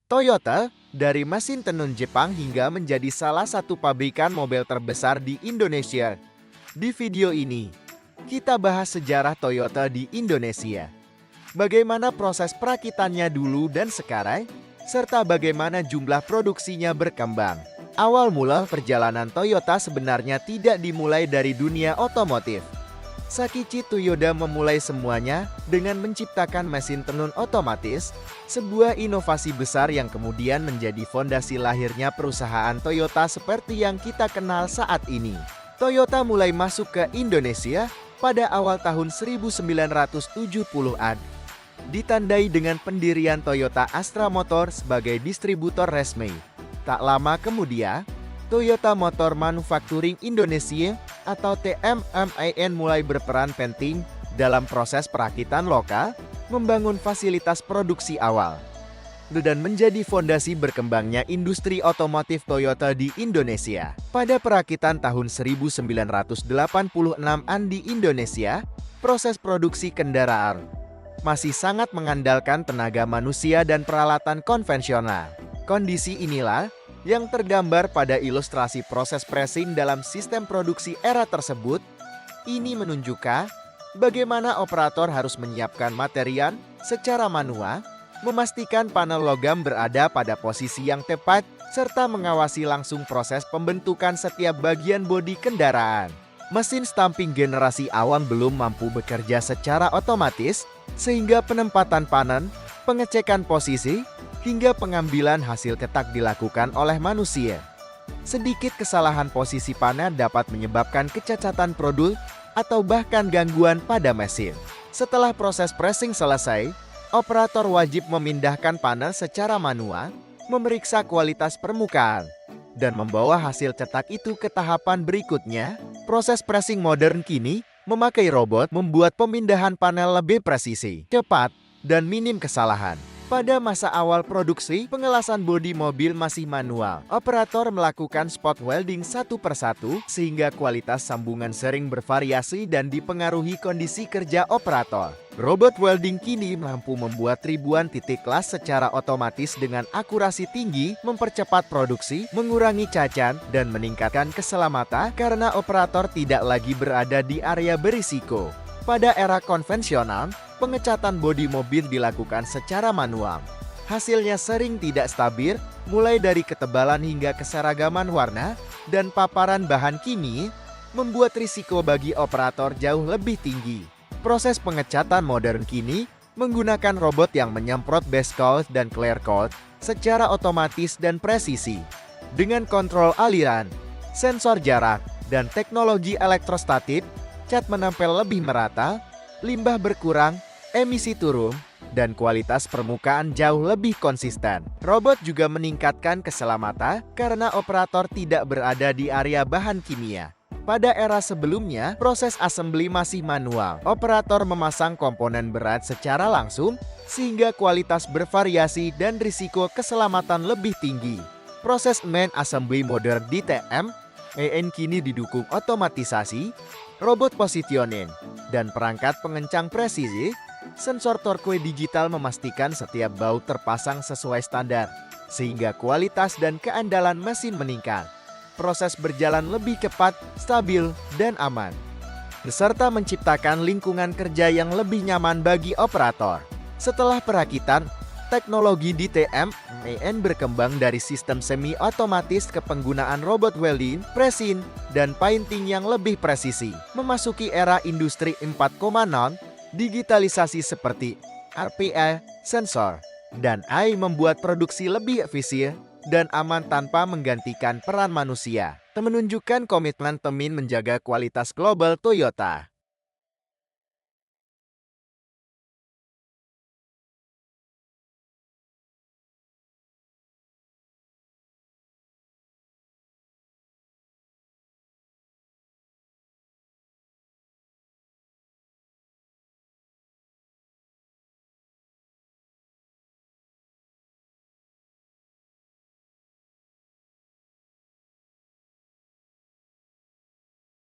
Toyota, dari mesin tenun Jepang hingga menjadi salah satu pabrikan mobil terbesar di Indonesia. Di video ini, kita bahas sejarah Toyota di Indonesia. Bagaimana proses perakitannya dulu dan sekarang, serta bagaimana jumlah produksinya berkembang. Awal mula perjalanan Toyota sebenarnya tidak dimulai dari dunia otomotif. Sakichi Toyoda memulai semuanya dengan menciptakan mesin tenun otomatis, sebuah inovasi besar yang kemudian menjadi fondasi lahirnya perusahaan Toyota seperti yang kita kenal saat ini. Toyota mulai masuk ke Indonesia pada awal tahun 1970-an. Ditandai dengan pendirian Toyota Astra Motor sebagai distributor resmi. Tak lama kemudian, Toyota Motor Manufacturing Indonesia atau TMMIN mulai berperan penting dalam proses perakitan lokal, membangun fasilitas produksi awal, dan menjadi fondasi berkembangnya industri otomotif Toyota di Indonesia. Pada perakitan tahun 1986-an di Indonesia, proses produksi kendaraan masih sangat mengandalkan tenaga manusia dan peralatan konvensional. Kondisi inilah yang tergambar pada ilustrasi proses pressing dalam sistem produksi era tersebut. Ini menunjukkan bagaimana operator harus menyiapkan material secara manual, memastikan panel logam berada pada posisi yang tepat, serta mengawasi langsung proses pembentukan setiap bagian bodi kendaraan. Mesin stamping generasi awal belum mampu bekerja secara otomatis, sehingga penempatan panel, pengecekan posisi, hingga pengambilan hasil cetak dilakukan oleh manusia. Sedikit kesalahan posisi panel dapat menyebabkan kecacatan produk atau bahkan gangguan pada mesin. Setelah proses pressing selesai, operator wajib memindahkan panel secara manual, memeriksa kualitas permukaan, dan membawa hasil cetak itu ke tahapan berikutnya. Proses pressing modern kini memakai robot membuat pemindahan panel lebih presisi, cepat, dan minim kesalahan. Pada masa awal produksi, pengelasan bodi mobil masih manual. Operator melakukan spot welding satu persatu, sehingga kualitas sambungan sering bervariasi dan dipengaruhi kondisi kerja operator. Robot welding kini mampu membuat ribuan titik las secara otomatis dengan akurasi tinggi, mempercepat produksi, mengurangi cacat, dan meningkatkan keselamatan karena operator tidak lagi berada di area berisiko. Pada era konvensional, pengecatan bodi mobil dilakukan secara manual. Hasilnya sering tidak stabil, mulai dari ketebalan hingga keseragaman warna, dan paparan bahan kimia, membuat risiko bagi operator jauh lebih tinggi. Proses pengecatan modern kini menggunakan robot yang menyemprot base coat dan clear coat secara otomatis dan presisi. Dengan kontrol aliran, sensor jarak, dan teknologi elektrostatik, cat menempel lebih merata, limbah berkurang, emisi turun, dan kualitas permukaan jauh lebih konsisten. Robot juga meningkatkan keselamatan karena operator tidak berada di area bahan kimia. Pada era sebelumnya, proses assembly masih manual. Operator memasang komponen berat secara langsung, sehingga kualitas bervariasi dan risiko keselamatan lebih tinggi. Proses main assembly modern di TMMIN kini didukung otomatisasi, robot positioning, dan perangkat pengencang presisi. Sensor torque digital memastikan setiap baut terpasang sesuai standar, sehingga kualitas dan keandalan mesin meningkat. Proses berjalan lebih cepat, stabil, dan aman, beserta menciptakan lingkungan kerja yang lebih nyaman bagi operator. Setelah perakitan, teknologi di TMMIN berkembang dari sistem semi-otomatis ke penggunaan robot welding, pressing, dan painting yang lebih presisi. Memasuki era industri 4.0, digitalisasi seperti RPA, sensor, dan AI membuat produksi lebih efisien dan aman tanpa menggantikan peran manusia. Menunjukkan komitmen Temin menjaga kualitas global Toyota.